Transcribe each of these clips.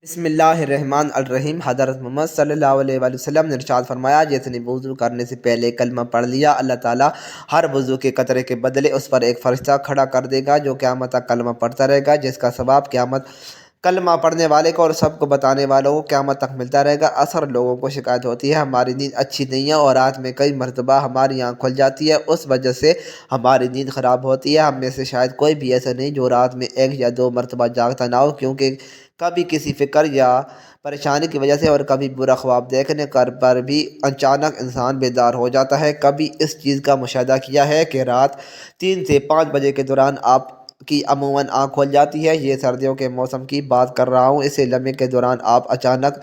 بسم اللہ الرحمن الرحیم۔ حضرت محمد صلی اللہ علیہ وآلہ وسلم نے ارشاد فرمایا، جس نے وضو کرنے سے پہلے کلمہ پڑھ لیا، اللہ تعالیٰ ہر وضو کے قطرے کے بدلے اس پر ایک فرشتہ کھڑا کر دے گا جو قیامت تک کلمہ پڑھتا رہے گا، جس کا ثواب قیامت کلمہ پڑھنے والے کو اور سب کو بتانے والوں کو قیامت تک ملتا رہے گا۔ اکثر لوگوں کو شکایت ہوتی ہے ہماری نیند اچھی نہیں ہے اور رات میں کئی مرتبہ ہماری آنکھ کھل جاتی ہے، اس وجہ سے ہماری نیند خراب ہوتی ہے۔ ہم میں سے شاید کوئی بھی ایسا نہیں جو رات میں 1 یا 2 مرتبہ جاگتا نہ ہو، کیونکہ کبھی کسی فکر یا پریشانی کی وجہ سے اور کبھی برا خواب دیکھنے پر بھی اچانک انسان بیدار ہو جاتا ہے۔ کبھی اس چیز کا مشاہدہ کیا ہے کہ رات 3 سے 5 بجے کے دوران آپ کی عموماً آنکھ کھل جاتی ہے۔ یہ سردیوں کے موسم کی بات کر رہا ہوں، اسے لمحے کے دوران آپ اچانک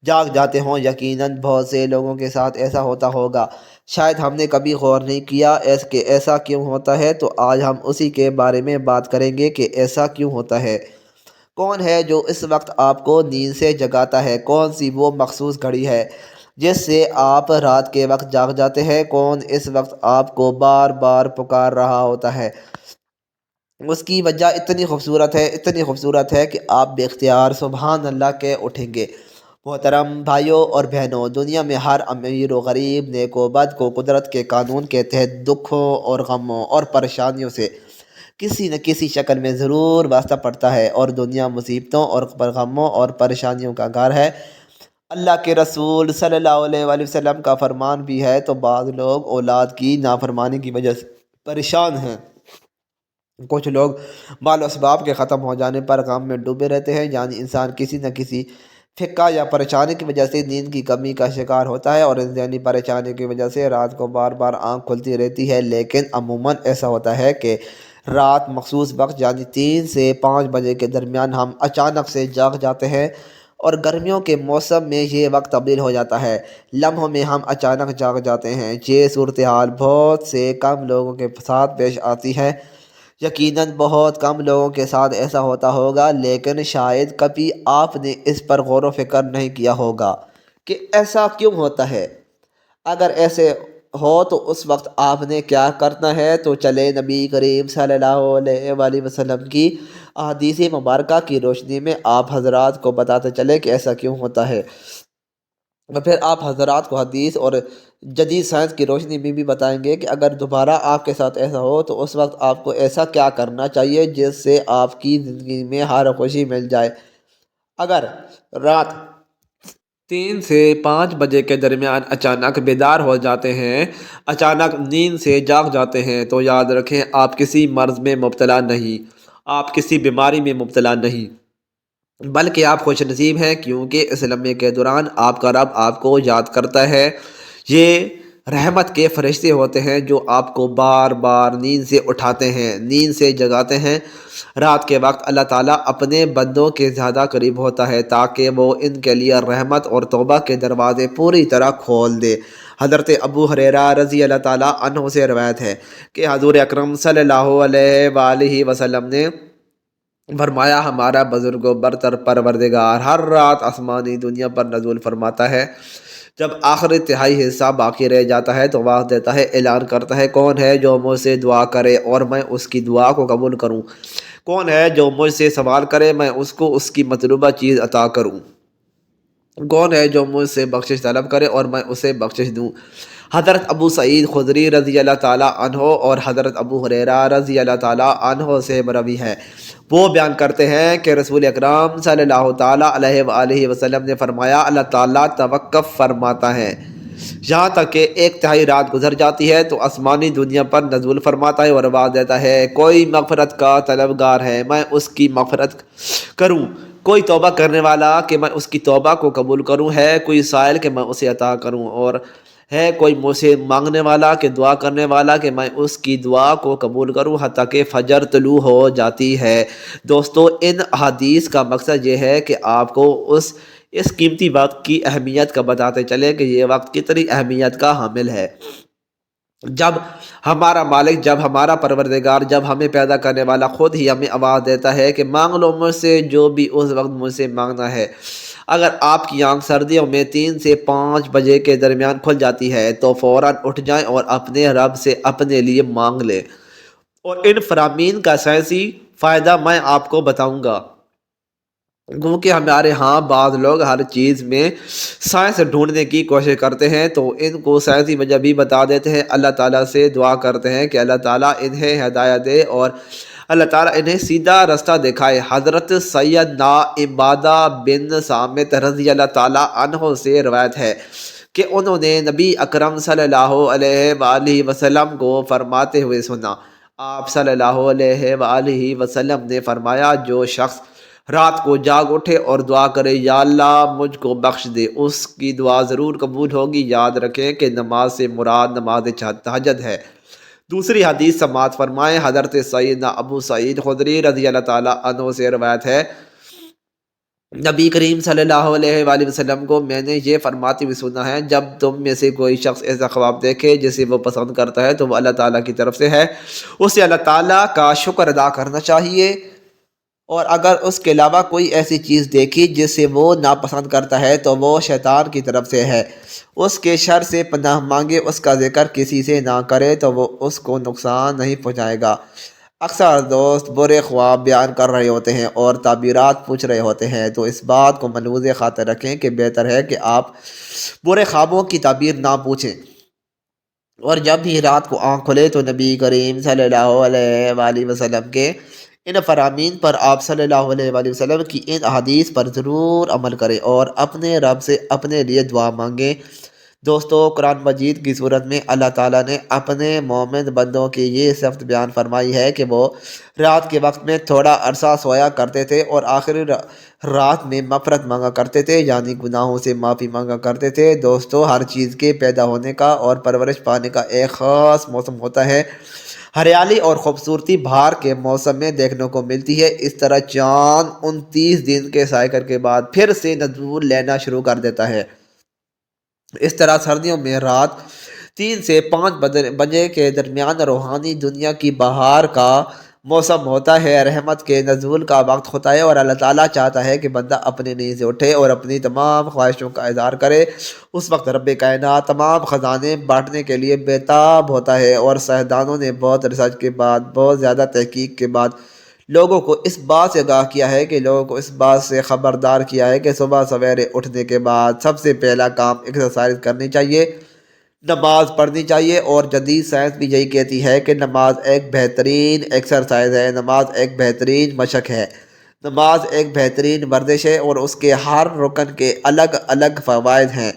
جاگ جاتے ہوں۔ یقیناً بہت سے لوگوں کے ساتھ ایسا ہوتا ہوگا، شاید ہم نے کبھی غور نہیں کیا کہ ایسا کیوں ہوتا ہے، تو آج ہم اسی کے بارے میں بات کریں گے کہ ایسا کیوں ہوتا ہے۔ کون ہے جو اس وقت آپ کو نیند سے جگاتا ہے؟ کون سی وہ مخصوص گھڑی ہے جس سے آپ رات کے وقت جاگ جاتے ہیں؟ کون اس وقت آپ کو بار بار پکار رہا ہوتا ہے؟ اس کی وجہ اتنی خوبصورت ہے کہ آپ بے اختیار سبحان اللہ کہہ اٹھیں گے۔ محترم بھائیوں اور بہنوں، دنیا میں ہر امیر و غریب، نیک و بد کو قدرت کے قانون کے تحت دکھوں اور غموں اور پریشانیوں سے کسی نہ کسی شکل میں ضرور واسطہ پڑتا ہے، اور دنیا مصیبتوں اور غموں اور پریشانیوں کا گھر ہے۔ اللہ کے رسول صلی اللہ علیہ وآلہ وسلم کا فرمان بھی ہے، تو بعض لوگ اولاد کی نافرمانی کی وجہ سے پریشان ہیں۔ کچھ لوگ مال و اسباب کے ختم ہو جانے پر غم میں ڈوبے رہتے ہیں، یعنی انسان کسی نہ کسی فکا یا پریشانی کی وجہ سے نیند کی کمی کا شکار ہوتا ہے، اور اس ذہنی پریشانی کی وجہ سے رات کو بار بار آنکھ کھلتی رہتی ہے۔ لیکن عموماً ایسا ہوتا ہے کہ رات مخصوص وقت یعنی 3 سے 5 بجے کے درمیان ہم اچانک سے جاگ جاتے ہیں، اور گرمیوں کے موسم میں یہ وقت تبدیل ہو جاتا ہے، لمحوں میں ہم اچانک جاگ جاتے ہیں۔ یہ صورتحال بہت سے کم لوگوں کے ساتھ پیش آتی ہے، یقیناً بہت کم لوگوں کے ساتھ ایسا ہوتا ہوگا، لیکن شاید کبھی آپ نے اس پر غور و فکر نہیں کیا ہوگا کہ ایسا کیوں ہوتا ہے۔ اگر ایسے ہو تو اس وقت آپ نے کیا کرنا ہے، تو چلے نبی کریم صلی اللہ علیہ وآلہ وسلم کی احادیث مبارکہ کی روشنی میں آپ حضرات کو بتاتے چلے کہ ایسا کیوں ہوتا ہے، اور پھر آپ حضرات کو حدیث اور جدید سائنس کی روشنی میں بھی بتائیں گے کہ اگر دوبارہ آپ کے ساتھ ایسا ہو تو اس وقت آپ کو ایسا کیا کرنا چاہیے جس سے آپ کی زندگی میں ہر خوشی مل جائے۔ اگر رات 3 سے 5 بجے کے درمیان اچانک بیدار ہو جاتے ہیں، اچانک نیند سے جاگ جاتے ہیں، تو یاد رکھیں آپ کسی مرض میں مبتلا نہیں، آپ کسی بیماری میں مبتلا نہیں، بلکہ آپ خوش نصیب ہیں، کیونکہ اس لمحے کے دوران آپ کا رب آپ کو یاد کرتا ہے۔ یہ رحمت کے فرشتے ہوتے ہیں جو آپ کو بار بار نیند سے اٹھاتے ہیں، نیند سے جگاتے ہیں۔ رات کے وقت اللہ تعالیٰ اپنے بندوں کے زیادہ قریب ہوتا ہے تاکہ وہ ان کے لیے رحمت اور توبہ کے دروازے پوری طرح کھول دے۔ حضرت ابو ہریرہ رضی اللہ تعالیٰ عنہ سے روایت ہے کہ حضور اکرم صلی اللہ علیہ وآلہ وسلم نے فرمایا، ہمارا بزرگ و برتر پروردگار ہر رات آسمانی دنیا پر نزول فرماتا ہے۔ جب آخری تہائی حصہ باقی رہ جاتا ہے تو آواز دیتا ہے، اعلان کرتا ہے، کون ہے جو مجھ سے دعا کرے اور میں اس کی دعا کو قبول کروں؟ کون ہے جو مجھ سے سوال کرے میں اس کو اس کی مطلوبہ چیز عطا کروں؟ کون ہے جو مجھ سے بخشش طلب کرے اور میں اسے بخشش دوں؟ حضرت ابو سعید خدری رضی اللہ تعالیٰ عنہ اور حضرت ابو ہریرہ رضی اللہ تعالیٰ عنہ سے مروی ہے، وہ بیان کرتے ہیں کہ رسول اکرم صلی اللہ تعالیٰ علیہ وآلہ وسلم نے فرمایا، اللہ تعالیٰ توقف فرماتا ہے یہاں تک کہ 1/3 رات گزر جاتی ہے تو آسمانی دنیا پر نزول فرماتا ہے اور آواز دیتا ہے، کوئی مغفرت کا طلبگار ہے میں اس کی مغفرت کروں، کوئی توبہ کرنے والا کہ میں اس کی توبہ کو قبول کروں، ہے کوئی سائل کہ میں اسے عطا کروں، اور ہے کوئی مجھ سے مانگنے والا کہ دعا کرنے والا کہ میں اس کی دعا کو قبول کروں، حتیٰ کہ فجر طلوع ہو جاتی ہے۔ دوستو، ان احادیث کا مقصد یہ ہے کہ آپ کو اس قیمتی وقت کی اہمیت کا بتاتے چلے کہ یہ وقت کتنی اہمیت کا حامل ہے۔ جب ہمارا مالک، جب ہمارا پروردگار، جب ہمیں پیدا کرنے والا خود ہی ہمیں آواز دیتا ہے کہ مانگ لو مجھ سے جو بھی اس وقت مجھ سے مانگنا ہے، اگر آپ کی آنکھ سردیوں میں 3 سے 5 بجے کے درمیان کھل جاتی ہے تو فوراً اٹھ جائیں اور اپنے رب سے اپنے لیے مانگ لیں، اور ان فرامین کا سائنسی فائدہ میں آپ کو بتاؤں گا۔ کیونکہ ہمارے ہاں بعض لوگ ہر چیز میں سائنس ڈھونڈنے کی کوشش کرتے ہیں، تو ان کو سائنسی وجہ بھی بتا دیتے ہیں۔ اللہ تعالیٰ سے دعا کرتے ہیں کہ اللہ تعالیٰ انہیں ہدایت دے اور اللہ تعالیٰ انہیں سیدھا رستہ دکھائے۔ حضرت سیدنا عبادہ بن صامت رضی اللہ تعالیٰ عنہ سے روایت ہے کہ انہوں نے نبی اکرم صلی اللہ علیہ وآلہ وسلم کو فرماتے ہوئے سنا۔ آپ صلی اللہ علیہ وآلہ وسلم نے فرمایا، جو شخص رات کو جاگ اٹھے اور دعا کرے یا اللہ مجھ کو بخش دے، اس کی دعا ضرور قبول ہوگی۔ یاد رکھیں کہ نماز سے مراد نماز تہجد ہے۔ دوسری حدیث سماعت فرمائیں، حضرت سیدنا ابو سعید خدری رضی اللہ تعالیٰ عنہ سے روایت ہے، نبی کریم صلی اللہ علیہ وآلہ وسلم کو میں نے یہ فرماتے ہوئے سنا ہے، جب تم میں سے کوئی شخص ایسا خواب دیکھے جسے وہ پسند کرتا ہے تو وہ اللہ تعالیٰ کی طرف سے ہے، اسے اللہ تعالیٰ کا شکر ادا کرنا چاہیے، اور اگر اس کے علاوہ کوئی ایسی چیز دیکھی جس سے وہ ناپسند کرتا ہے تو وہ شیطان کی طرف سے ہے، اس کے شر سے پناہ مانگے، اس کا ذکر کسی سے نہ کرے تو وہ اس کو نقصان نہیں پہنچائے گا۔ اکثر دوست برے خواب بیان کر رہے ہوتے ہیں اور تعبیرات پوچھ رہے ہوتے ہیں، تو اس بات کو ملحوظ خاطر رکھیں کہ بہتر ہے کہ آپ برے خوابوں کی تعبیر نہ پوچھیں، اور جب بھی رات کو آنکھ کھلے تو نبی کریم صلی اللہ علیہ وآلہ وسلم کے ان فرامین پر، آپ صلی اللہ علیہ وآلہ وسلم کی ان احادیث پر ضرور عمل کریں اور اپنے رب سے اپنے لیے دعا مانگیں۔ دوستو، قرآن مجید کی صورت میں اللہ تعالیٰ نے اپنے مومن بندوں کی یہ صفت بیان فرمائی ہے کہ وہ رات کے وقت میں تھوڑا عرصہ سویا کرتے تھے اور آخری رات میں مغفرت مانگا کرتے تھے، یعنی گناہوں سے معافی مانگا کرتے تھے۔ دوستو، ہر چیز کے پیدا ہونے کا اور پرورش پانے کا ایک خاص موسم ہوتا ہے۔ ہریالی اور خوبصورتی بہار کے موسم میں دیکھنے کو ملتی ہے۔ اس طرح چاند 29 دن کے سائیکل کے بعد پھر سے نزول لینا شروع کر دیتا ہے۔ اس طرح سردیوں میں رات 3 سے 5 بجے کے درمیان روحانی دنیا کی بہار کا موسم ہوتا ہے، رحمت کے نزول کا وقت ہوتا ہے، اور اللہ تعالیٰ چاہتا ہے کہ بندہ اپنی نیند سے اٹھے اور اپنی تمام خواہشوں کا اظہار کرے۔ اس وقت رب کائنات تمام خزانے بانٹنے کے لیے بےتاب ہوتا ہے، اور سائنسدانوں نے بہت ریسرچ کے بعد، بہت زیادہ تحقیق کے بعد لوگوں کو اس بات سے آگاہ کیا ہے کہ لوگوں کو اس بات سے خبردار کیا ہے کہ صبح سویرے اٹھنے کے بعد سب سے پہلا کام ایکسرسائز کرنی چاہیے، نماز پڑھنی چاہیے، اور جدید سائنس بھی یہی کہتی ہے کہ نماز ایک بہترین ایکسرسائز ہے، نماز ایک بہترین مشق ہے، نماز ایک بہترین ورزش ہے، اور اس کے ہر رکن کے الگ الگ فوائد ہیں۔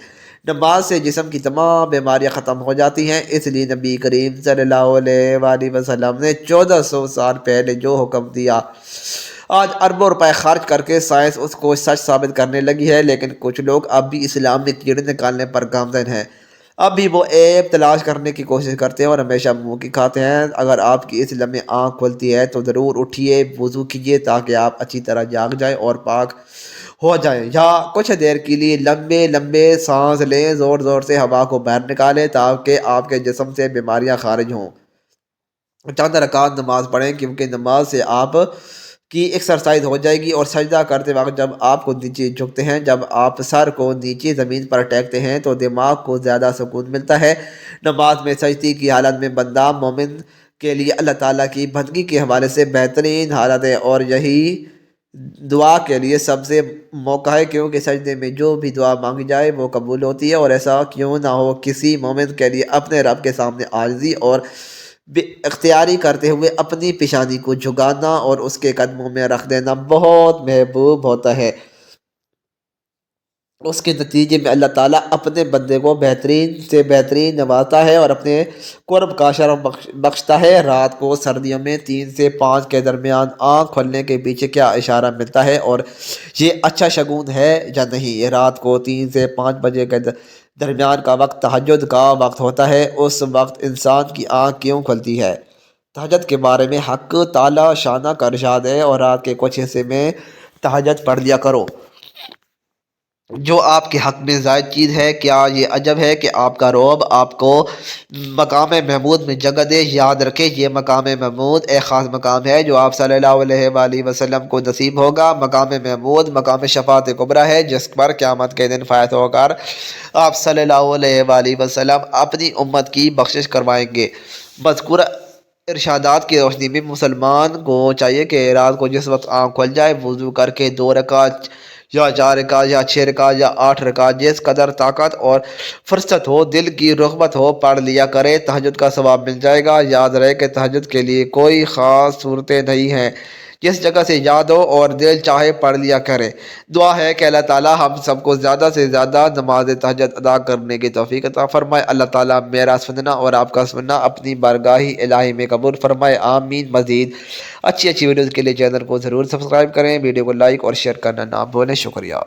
نماز سے جسم کی تمام بیماریاں ختم ہو جاتی ہیں، اس لیے نبی کریم صلی اللہ علیہ وآلہ وسلم نے 1400 سال پہلے جو حکم دیا، آج اربوں روپے خرچ کر کے سائنس اس کو سچ ثابت کرنے لگی ہے، لیکن کچھ لوگ اب بھی اسلام میں کیڑے نکالنے پر گامزن ہیں، اب بھی وہ عیب تلاش کرنے کی کوشش کرتے ہیں اور ہمیشہ منہ کی کھاتے ہیں۔ اگر آپ کی اس لمحے آنکھ کھلتی ہے تو ضرور اٹھیے، وضو کیجیے تاکہ آپ اچھی طرح جاگ جائیں اور پاک ہو جائیں، یا کچھ دیر کے لیے لمبے لمبے سانس لیں، زور زور سے ہوا کو باہر نکالیں تاکہ آپ کے جسم سے بیماریاں خارج ہوں۔ چند رکعت نماز پڑھیں، کیونکہ نماز سے آپ کی ایکسرسائز ہو جائے گی، اور سجدہ کرتے وقت جب آپ کو نیچے جھکتے ہیں، جب آپ سر کو نیچے زمین پر ٹیکتے ہیں تو دماغ کو زیادہ سکون ملتا ہے۔ نماز میں سجدے کی حالت میں بندہ مومن کے لیے اللہ تعالیٰ کی بندگی کے حوالے سے بہترین حالت ہے، اور یہی دعا کے لیے سب سے موقع ہے، کیونکہ سجدے میں جو بھی دعا مانگی جائے وہ قبول ہوتی ہے، اور ایسا کیوں نہ ہو کسی مومن کے لیے اپنے رب کے سامنے عاجزی اور بے اختیاری کرتے ہوئے اپنی پیشانی کو جھکانا اور اس کے قدموں میں رکھ دینا بہت محبوب ہوتا ہے۔ اس کے نتیجے میں اللہ تعالیٰ اپنے بندے کو بہترین سے بہترین نوازتا ہے اور اپنے قرب کا شرف بخشتا ہے۔ رات کو سردیوں میں 3 سے 5 کے درمیان آنکھ کھلنے کے پیچھے کیا اشارہ ملتا ہے، اور یہ اچھا شگون ہے یا نہیں؟ یہ رات کو 3 سے 5 بجے کے درمیان کا وقت تہجد کا وقت ہوتا ہے۔ اس وقت انسان کی آنکھ کیوں کھلتی ہے؟ تہجد کے بارے میں حق تعالیٰ شانہ کا ارشاد ہے، اور رات کے کچھ حصے میں تہجد پڑھ لیا کرو جو آپ کے حق میں زائد چیز ہے۔ کیا یہ عجب ہے کہ آپ کا رب آپ کو مقام محمود میں جگہ دے؟ یاد رکھیں، یہ مقام محمود ایک خاص مقام ہے جو آپ صلی اللہ علیہ وآلہ وسلم کو نصیب ہوگا۔ مقام محمود مقام شفاعت کبریٰ ہے، جس پر قیامت کے دن فائز ہو کر آپ صلی اللہ علیہ وآلہ وسلم اپنی امت کی بخشش کروائیں گے۔ مذکورہ ارشادات کی روشنی میں مسلمان کو چاہیے کہ رات کو جس وقت آنکھ کھل جائے وضو کر کے 2 رکعت یا 4 رکعت یا 6 رکعت یا 8 رکعت جس قدر طاقت اور فرصت ہو، دل کی رغبت ہو، پڑھ لیا کرے، تہجد کا ثواب مل جائے گا۔ یاد رہے کہ تہجد کے لیے کوئی خاص صورتیں نہیں ہیں، جس جگہ سے یاد ہو اور دل چاہے پڑھ لیا کرے۔ دعا ہے کہ اللہ تعالی ہم سب کو زیادہ سے زیادہ نماز تہجد ادا کرنے کی توفیق عطا فرمائے۔ اللہ تعالی میرا سننا اور آپ کا سننا اپنی بارگاہ الہی میں قبول فرمائے، آمین۔ مزید اچھی ویڈیوز کے لیے چینل کو ضرور سبسکرائب کریں، ویڈیو کو لائک اور شیئر کرنا نہ بھولیں۔ شکریہ۔